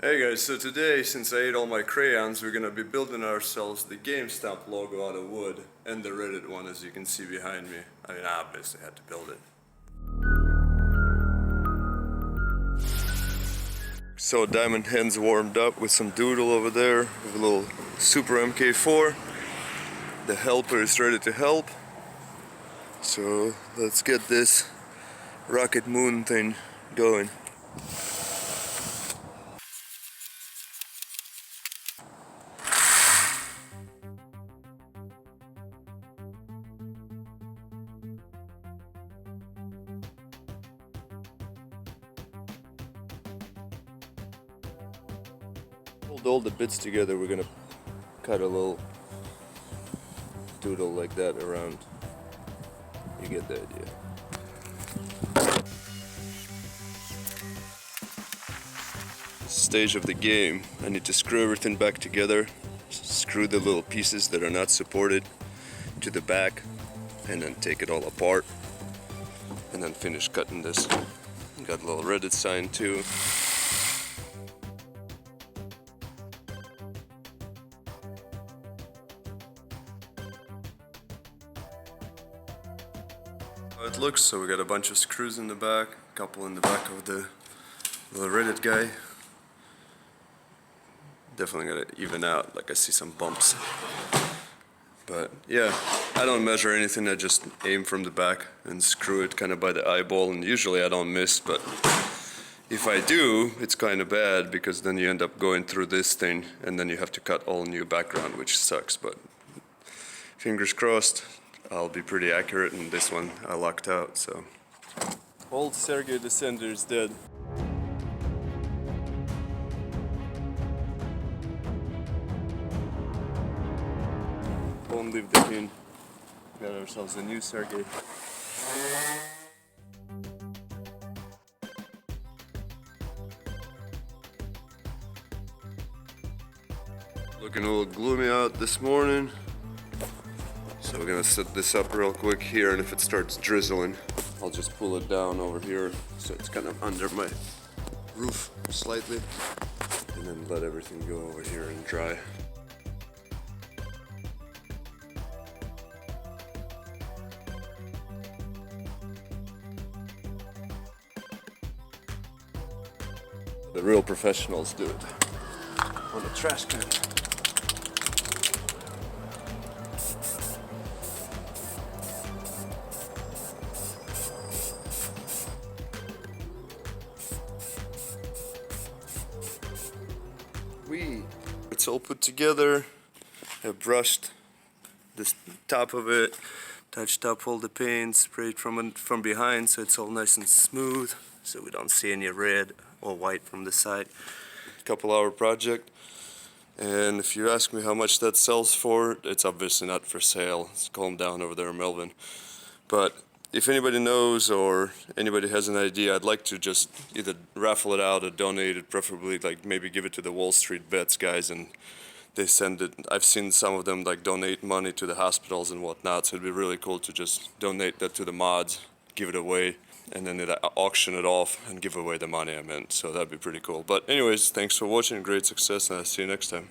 Hey guys, so today, since I ate all my crayons, we're gonna be building ourselves the GameStop logo out of wood and the Reddit one, as you can see behind me. I mean, I obviously had to build it. So Diamond Hand's warmed up with some doodle over there, with a little Super MK4. The helper is ready to help. So let's get this rocket moon thing going. Hold all the bits together, we're gonna cut a little doodle like that around. You get the idea. Stage of the game, I need to screw everything back together, screw the little pieces that are not supported to the back, and then take it all apart, and then finish cutting this. Got a little Reddit sign too. How it looks, so we got a bunch of screws in the back, a couple in the back of the Reddit guy. Definitely gotta even out, like I see some bumps. But yeah, I don't measure anything, I just aim from the back and screw it kind of by the eyeball, and usually I don't miss, but if I do, it's kind of bad because then you end up going through this thing and then you have to cut all new background, which sucks, but fingers crossed. I'll be pretty accurate, and this one I lucked out, so. Old Sergey the Sender is dead. Won't leave the pin. Got ourselves a new Sergey. Looking a little gloomy out this morning. So we're gonna set this up real quick here, and if it starts drizzling, I'll just pull it down over here so it's kind of under my roof slightly, and then let everything go over here and dry. The real professionals do it on a trash can. It's all put together. I brushed this top of it, touched up all the paint, sprayed from behind so it's all nice and smooth, so we don't see any red or white from the side. Couple-hour project, and if you ask me how much that sells for, it's obviously not for sale. It's calm down over there in Melbourne. But if anybody knows or anybody has an idea, I'd like to just either raffle it out or donate it, preferably like maybe give it to the Wall Street Bets guys, and they send it. I've seen some of them like donate money to the hospitals and whatnot, so it'd be really cool to just donate that to the mods, give it away, and then they'd auction it off and give away the money I meant, so that'd be pretty cool. But anyways, thanks for watching, great success, and I'll see you next time.